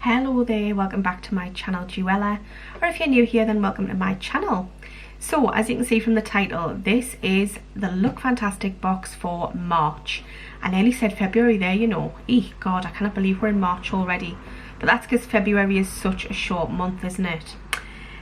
Hello there, welcome back to my channel Juella, or if you're new here then welcome to my channel. So as you can see from the title, this is the Look Fantastic box for March. I nearly said February there, you know. God, I cannot believe we're in March already. But that's because February is such a short month, isn't it?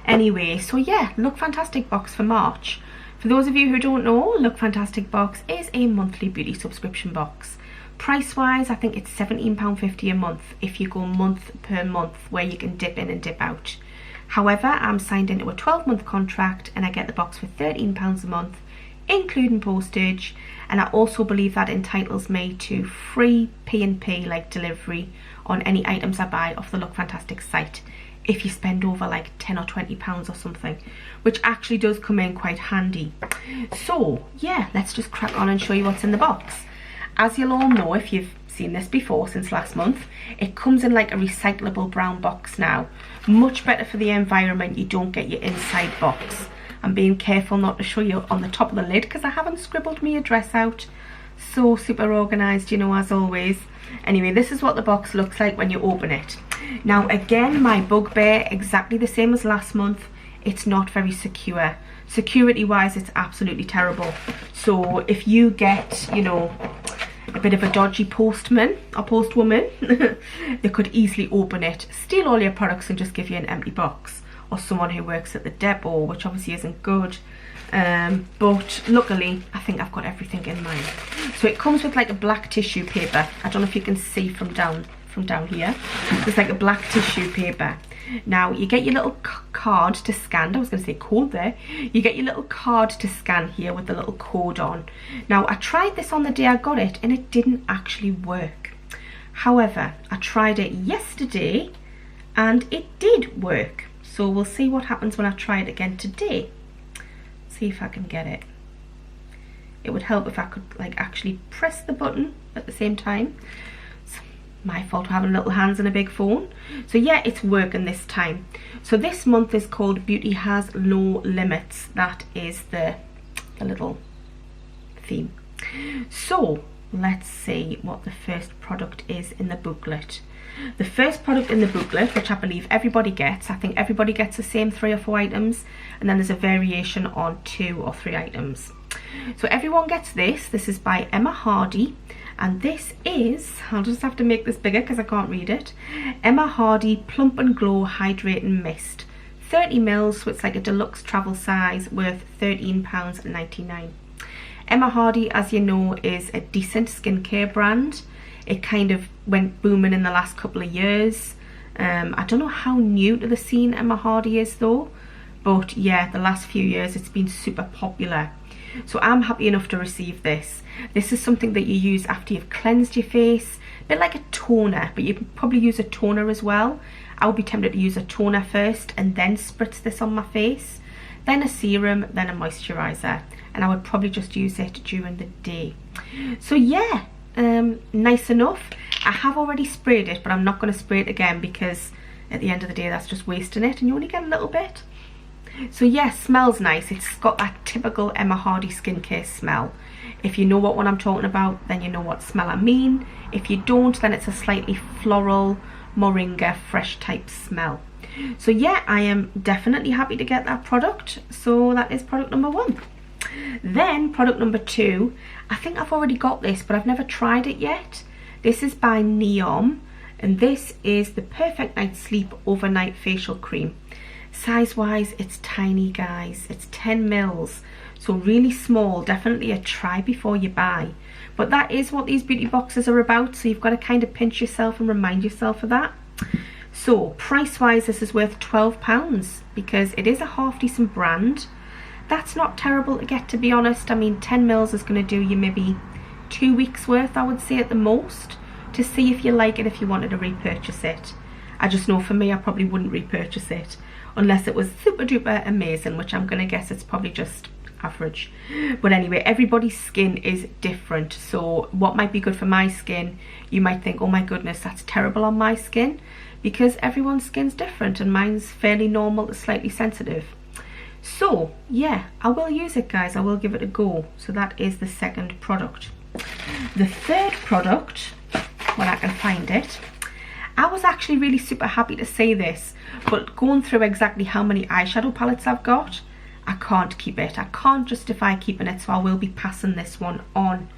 Anyway, so yeah, Look Fantastic box for March. For those of you who don't know, Look Fantastic box is a monthly beauty subscription box. Price wise, I think it's £17.50 a month if you go month per month, where you can dip in and dip out. However, I'm signed into a 12-month contract and I get the box for £13 a month, including postage, and I also believe that entitles me to free P&P, like delivery, on any items I buy off the Look Fantastic site if you spend over like £10 or £20 or something, which actually does come in quite handy. So yeah, let's just crack on and show you what's in the box. As you'll all know, if you've seen this before since last month, it comes in like a recyclable brown box now. Much better for the environment, you don't get your inside box. I'm being careful not to show you on the top of the lid because I haven't scribbled my address out. So super organised, you know, as always. Anyway, this is what the box looks like when you open it. Now again, my bugbear, exactly the same as last month, it's not very secure. Security wise, it's absolutely terrible. So if you get, you know, a bit of a dodgy postman or postwoman, they could easily open it, steal all your products and just give you an empty box. Or someone who works at the depot, which obviously isn't good. But luckily, I think I've got everything in mine. So it comes with like a black tissue paper. I don't know if you can see from down here. It's like a black tissue paper. Now you get your little card to scan. I was going to say code there. You get your little card to scan here with the little code on. Now I tried this on the day I got it and it didn't actually work. However, I tried it yesterday and it did work. So we'll see what happens when I try it again today. See if I can get it. It would help if I could like actually press the button at the same time. My fault for having little hands and a big phone. So yeah, it's working this time. So this month is called Beauty Has No Limits. That is the little theme. So let's see what the first product is in the booklet. The first product in the booklet, which I believe everybody gets, I think everybody gets the same 3 or 4 items, and then there's a variation on 2 or 3 items. So everyone gets this. This is by Emma Hardy. And this is, I'll just have to make this bigger because I can't read it, Emma Hardy Plump and Glow Hydrating Mist. 30 mils, so it's like a deluxe travel size, worth £13.99. Emma Hardy, as you know, is a decent skincare brand. It kind of went booming in the last couple of years. I don't know how new to the scene Emma Hardy is though, but yeah, the last few years it's been super popular. So I'm happy enough to receive this. This is something that you use after you've cleansed your face, a bit like a toner, but you can probably use a toner as well. I would be tempted to use a toner first and then spritz this on my face, then a serum, then a moisturiser, and I would probably just use it during the day. So yeah, nice enough. I have already sprayed it, but I'm not going to spray it again because at the end of the day that's just wasting it and you only get a little bit. So yeah, smells nice. It's got that typical Emma Hardy skincare smell. If you know what one I'm talking about, then you know what smell I mean. If you don't, then it's a slightly floral, moringa, fresh type smell. So yeah, I am definitely happy to get that product. So that is product number 1. Then product number 2, I think I've already got this, but I've never tried it yet. This is by Neom, and this is the Perfect Night Sleep Overnight Facial Cream. Size wise, it's tiny, guys. It's 10 mils, so really small. Definitely a try before you buy. But that is what these beauty boxes are about, so you've got to kind of pinch yourself and remind yourself of that. So price wise, this is worth £12 because it is a half decent brand. That's not terrible to get, to be honest. I mean, 10 mils is going to do you maybe 2 weeks worth, I would say at the most, to see if you like it, if you wanted to repurchase it. I just know for me, I probably wouldn't repurchase it unless it was super duper amazing, which I'm going to guess it's probably just average. But anyway, everybody's skin is different. So what might be good for my skin, you might think, oh my goodness, that's terrible on my skin, because everyone's skin's different and mine's fairly normal to slightly sensitive. So yeah, I will use it, guys. I will give it a go. So that is the second product. The third product, when I can find it, I was actually really super happy to see this, but going through exactly how many eyeshadow palettes I've got, I can't keep it. I can't justify keeping it, so I will be passing this one on.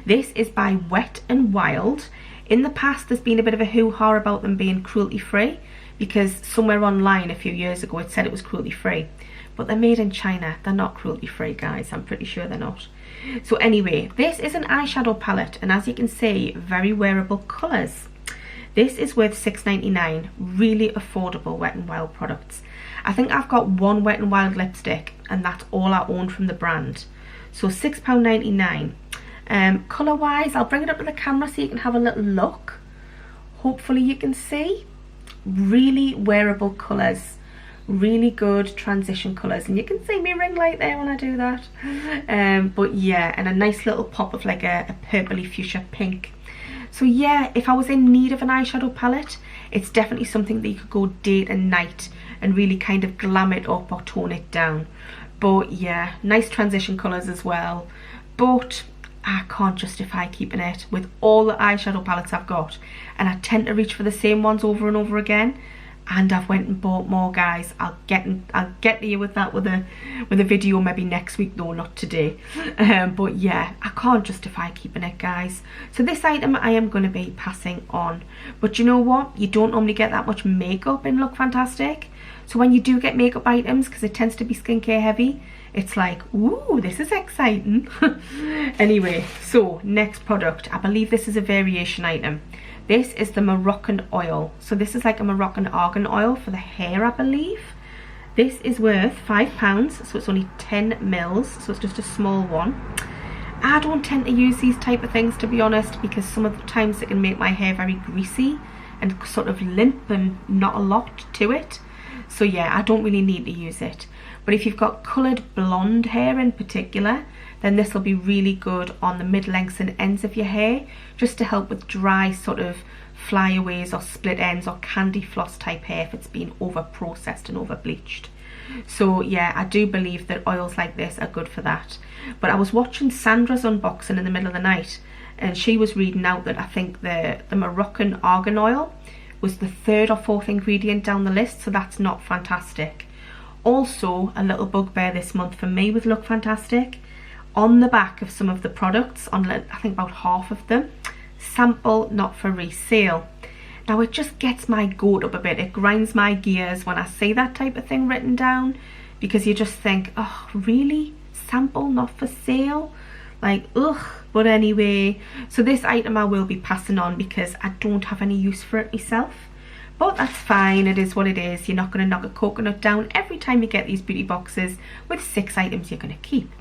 This is by Wet n Wild. In the past, there's been a bit of a hoo-ha about them being cruelty-free, because somewhere online a few years ago it said it was cruelty-free. But they're made in China. They're not cruelty-free, guys. I'm pretty sure they're not. So anyway, this is an eyeshadow palette, and as you can see, very wearable colours. This is worth $6.99. Really affordable Wet n Wild products. I think I've got one Wet n Wild lipstick, and that's all I own from the brand. So £6.99. Colour wise, I'll bring it up to the camera so you can have a little look. Hopefully you can see. Really wearable colours, really good transition colours, and you can see me ring light there when I do that. But yeah, and a nice little pop of like a purpley fuchsia pink. So yeah, if I was in need of an eyeshadow palette, it's definitely something that you could go day and night and really kind of glam it up or tone it down. But yeah, nice transition colours as well. But I can't justify keeping it with all the eyeshadow palettes I've got, and I tend to reach for the same ones over and over again, and I've went and bought more, guys. I'll get to you with that with a video maybe next week though, not today. But yeah, I can't justify keeping it, guys. So this item I am going to be passing on. But you know what, you don't normally get that much makeup in Look Fantastic, so when you do get makeup items, because it tends to be skincare heavy, it's like, ooh, this is exciting. Anyway, so next product, I believe this is a variation item. This is the Moroccan oil. So this is like a Moroccan argan oil for the hair, I believe. This is worth £5, so it's only 10 mils, so it's just a small one. I don't tend to use these type of things, to be honest, because some of the times it can make my hair very greasy and sort of limp and not a lot to it. So yeah, I don't really need to use it. But if you've got coloured blonde hair in particular, then this will be really good on the mid-lengths and ends of your hair, just to help with dry sort of flyaways or split ends or candy floss type hair if it's been over processed and over bleached. So yeah, I do believe that oils like this are good for that. But I was watching Sandra's unboxing in the middle of the night, and she was reading out that I think the Moroccan argan oil was the 3rd or 4th ingredient down the list, so that's not fantastic. Also, a little bugbear this month for me with Look Fantastic, on the back of some of the products, on I think about half of them, sample not for resale. Now it just gets my goat up a bit, it grinds my gears when I see that type of thing written down, because you just think, oh really, sample not for sale, like ugh. But anyway, so this item I will be passing on because I don't have any use for it myself. But that's fine, it is what it is. You're not going to knock a coconut down every time you get these beauty boxes with 6 items you're going to keep.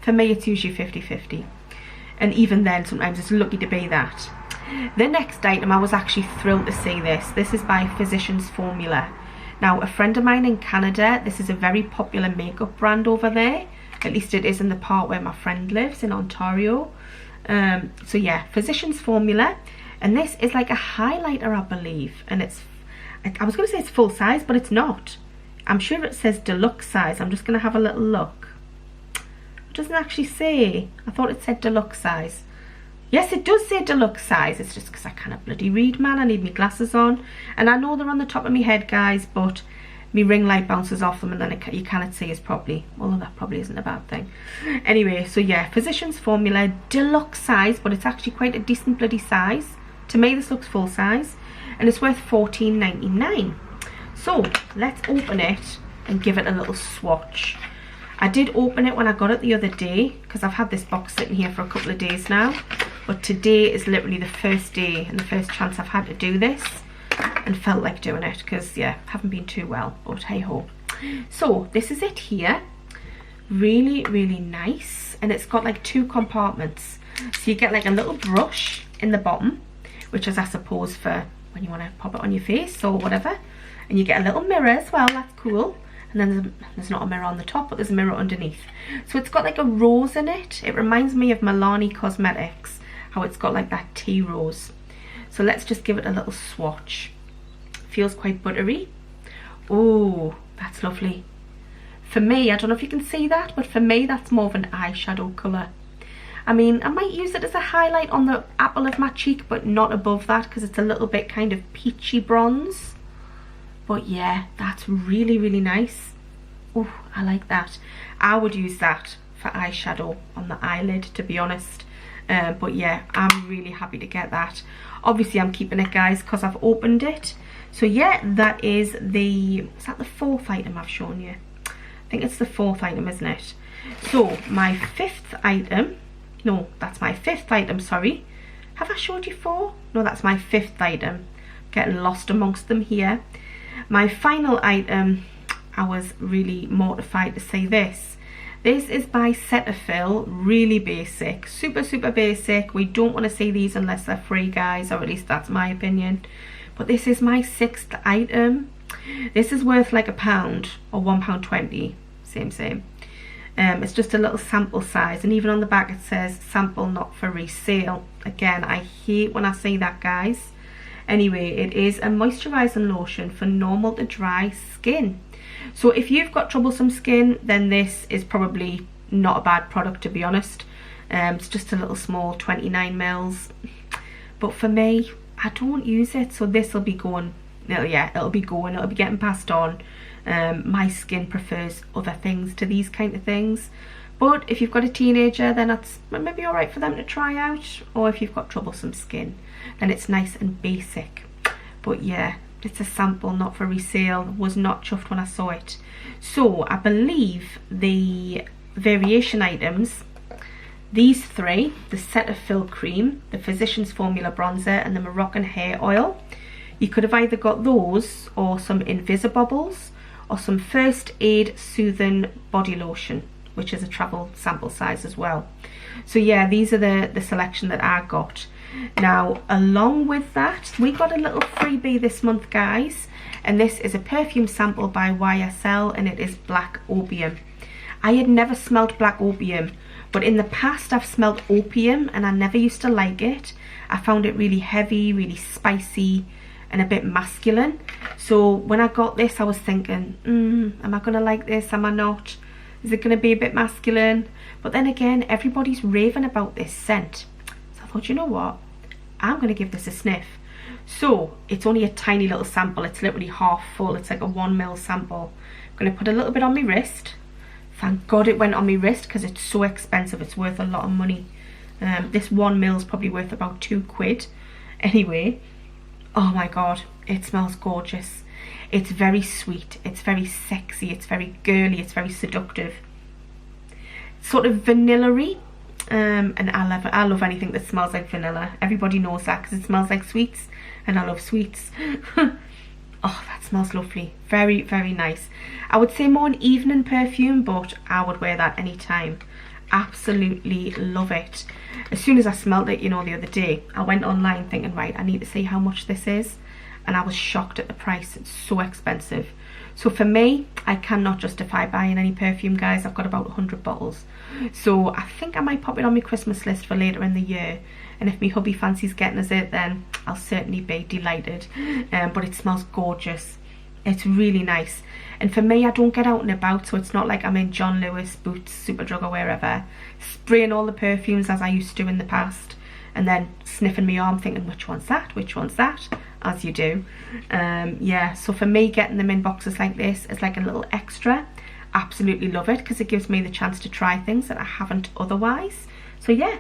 For me it's usually 50-50, and even then sometimes it's lucky to be that. The next item, I was actually thrilled to see this. This is by Physicians Formula. Now a friend of mine in Canada, this is a very popular makeup brand over there, at least it is in the part where my friend lives in Ontario. So yeah, Physicians Formula, and this is like a highlighter I believe, and it's, I was going to say it's full size, but it's not. I'm sure it says deluxe size. I'm just going to have a little look. It doesn't actually say. I thought it said deluxe size. Yes, it does say deluxe size. It's just because I can't bloody read, man. I need my glasses on, and I know they're on the top of my head, guys, but my ring light bounces off them and then you cannot see us properly, although that probably isn't a bad thing. Anyway, so yeah, Physicians Formula deluxe size, but it's actually quite a decent bloody size. To me this looks full size, and it's worth $14.99. So let's open it and give it a little swatch. I did open it when I got it the other day, because I've had this box sitting here for a couple of days now, but today is literally the first day and the first chance I've had to do this, and felt like doing it because yeah, haven't been too well, but hey ho. So this is it here, really nice, and it's got like 2 compartments, so you get like a little brush in the bottom, which is I suppose for when you want to pop it on your face or whatever, and you get a little mirror as well, that's cool. And then there's not a mirror on the top, but there's a mirror underneath. So it's got like a rose in it. It reminds me of Milani Cosmetics, how it's got like that tea rose. So let's just give it a little swatch. Feels quite buttery. Oh, that's lovely. For me, I don't know if you can see that, but for me that's more of an eyeshadow colour. I mean, I might use it as a highlight on the apple of my cheek, but not above that because it's a little bit kind of peachy bronze. But yeah, that's really, really nice. Oh, I like that. I would use that for eyeshadow on the eyelid, to be honest. But yeah, I'm really happy to get that. Obviously, I'm keeping it, guys, because I've opened it. So yeah, that is that the fourth item I've shown you? I think it's the fourth item, isn't it? So my fifth item, no, that's my fifth item, sorry. Have I showed you four? No, that's my fifth item. Getting lost amongst them here. My final item, I was really mortified to say this. This is by Cetaphil, really basic, super, super basic. We don't want to see these unless they're free, guys, or at least that's my opinion. But this is my sixth item. This is worth like £1 or £1.20, same. It's just a little sample size, and even on the back it says sample not for resale. Again, I hate when I see that, guys. Anyway, it is a moisturising lotion for normal to dry skin. So if you've got troublesome skin, then this is probably not a bad product, to be honest. It's just a little small 29 mils. But for me, I don't use it, so this will be going. It'll be getting passed on. My skin prefers other things to these kind of things. But if you've got a teenager, then that's maybe alright for them to try out. Or if you've got troublesome skin, then it's nice and basic. But yeah, it's a sample, not for resale. Was not chuffed when I saw it. So I believe the variation items, these three, the Cetaphil cream, the Physicians Formula bronzer, and the Moroccan hair oil, you could have either got those or some Invisibobbles or some First Aid Soothing body lotion, which is a travel sample size as well. So yeah, these are the selection that I got. Now, along with that, we got a little freebie this month, guys, and this is a perfume sample by YSL, and it is Black Opium. I had never smelled Black Opium, but in the past I've smelled opium and I never used to like it. I found it really heavy, really spicy, and a bit masculine. So when I got this, I was thinking, am I gonna like this? Am I not? Is it gonna be a bit masculine? But then again, everybody's raving about this scent. So I thought, you know what? I'm gonna give this a sniff. So it's only a tiny little sample. It's literally half full. It's like a 1 ml sample. I'm gonna put a little bit on my wrist. Thank God it went on my wrist because it's so expensive. It's worth a lot of money. This 1 ml is probably worth about £2. Anyway, oh my God, it smells gorgeous. It's very sweet, it's very sexy, it's very girly, it's very seductive. Sort of vanilla-y, and I love anything that smells like vanilla. Everybody knows that because it smells like sweets, and I love sweets. Oh, that smells lovely. Very, very nice. I would say more an evening perfume, but I would wear that anytime. Absolutely love it. As soon as I smelled it, you know, the other day, I went online thinking, right, I need to see how much this is, and I was shocked at the price. It's so expensive. So for me, I cannot justify buying any perfume, guys. I've got about 100 bottles. So I think I might pop it on my Christmas list for later in the year, and if my hubby fancies getting us it, then I'll certainly be delighted. But it smells gorgeous. It's really nice. And for me, I don't get out and about, so it's not like I'm in John Lewis, Boots, Superdrug or wherever, spraying all the perfumes as I used to in the past, and then sniffing my arm thinking, which one's that, as you do. Yeah, so for me, getting them in boxes like this is like a little extra. Absolutely love it because it gives me the chance to try things that I haven't otherwise. So yeah,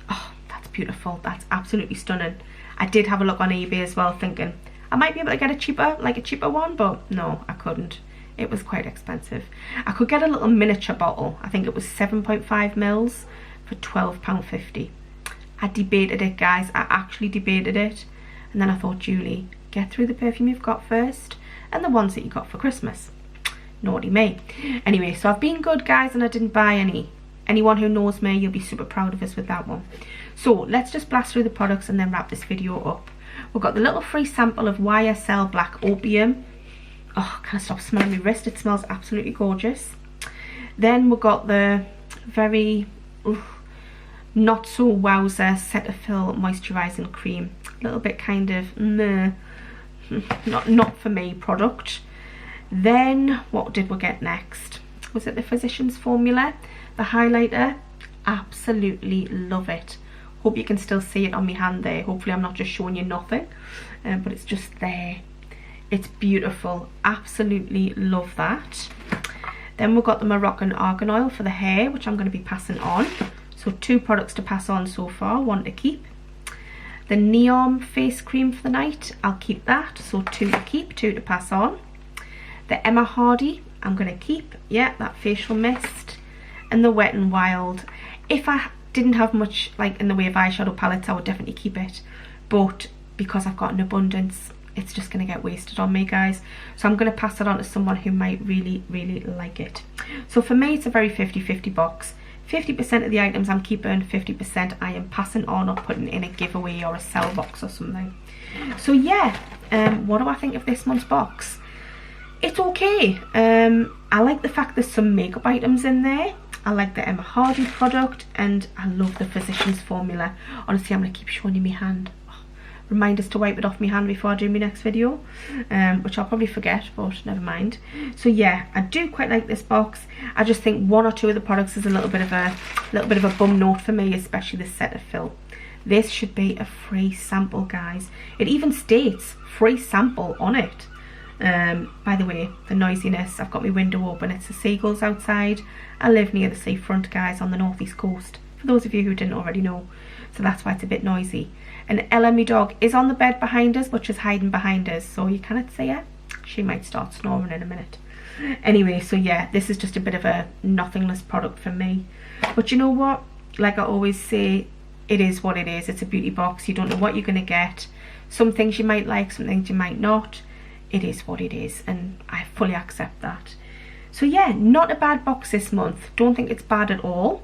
oh, that's beautiful. That's absolutely stunning. I did have a look on eBay as well, thinking I might be able to get a cheaper one, but no, I couldn't. It was quite expensive. I could get a little miniature bottle. I think it was 7.5 mils for £12.50. I debated it, guys. I actually debated it. And then I thought, Julie, get through the perfume you've got first and the ones that you got for Christmas. Naughty me. Anyway, so I've been good, guys, and I didn't buy any. Anyone who knows me, you'll be super proud of us with that one. So let's just blast through the products and then wrap this video up. We've got the little free sample of YSL Black Opium. Oh, can I stop smelling my wrist? It smells absolutely gorgeous. Then we've got the very not so wowzer Cetaphil moisturising cream. A little bit kind of meh, not for me product. Then what did we get next? Was it the Physicians Formula, the highlighter? Absolutely love it. Hope you can still see it on my hand there. Hopefully I'm not just showing you nothing, but it's just there. It's beautiful. Absolutely love that. Then we've got the Moroccan Argan Oil for the hair, which I'm going to be passing on. So 2 products to pass on so far, 1 to keep. The Neom face cream for the night, I'll keep that. So 2 to keep, 2 to pass on. The Emma Hardy, I'm going to keep. Yeah, that facial mist. And the Wet n Wild. If I didn't have much like in the way of eyeshadow palettes, I would definitely keep it. But because I've got an abundance, it's just going to get wasted on me, guys. So I'm going to pass it on to someone who might really, really like it. So for me, it's a very 50-50 box. 50% of the items I'm keeping, 50% I am passing on or putting in a giveaway or a sell box or something. So yeah, what do I think of this month's box? It's okay. I like the fact there's some makeup items in there. I like the Emma Hardy product, and I love the Physicians Formula. Honestly, I'm going to keep showing you my hand. Remind us to wipe it off my hand before I do my next video, which I'll probably forget, but never mind. So yeah, I do quite like this box. I just think 1 or 2 of the products is a little bit of a bum note for me, especially the Cetaphil. This should be a free sample, guys. It even states free sample on it. By the way, the noisiness, I've got my window open, it's the seagulls outside. I live near the seafront, guys, on the northeast coast, for those of you who didn't already know. So that's why it's a bit noisy. And Ella, my dog, is on the bed behind us, but she's hiding behind us, so you cannot see her. She might start snoring in a minute. Anyway, so yeah, this is just a bit of a nothingness product for me. But you know what? Like I always say, it is what it is. It's a beauty box. You don't know what you're going to get. Some things you might like, some things you might not. It is what it is, and I fully accept that. So yeah, not a bad box this month. Don't think it's bad at all.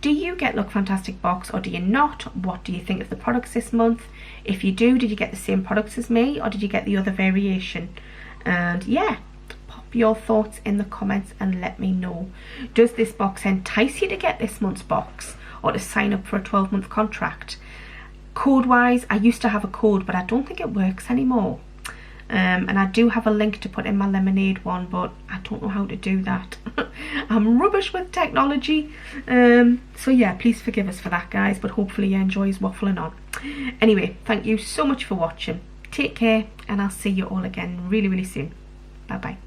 Do you get Look Fantastic box or do you not? What do you think of the products this month? If you do, did you get the same products as me or did you get the other variation? And yeah, pop your thoughts in the comments and let me know. Does this box entice you to get this month's box or to sign up for a 12-month contract? Code wise, I used to have a code, but I don't think it works anymore. And I do have a link to put in my lemonade one, but I don't know how to do that. I'm rubbish with technology, so yeah, please forgive us for that, guys, but hopefully you enjoy us waffling on. Anyway, thank you so much for watching. Take care, and I'll see you all again really, really soon. Bye bye.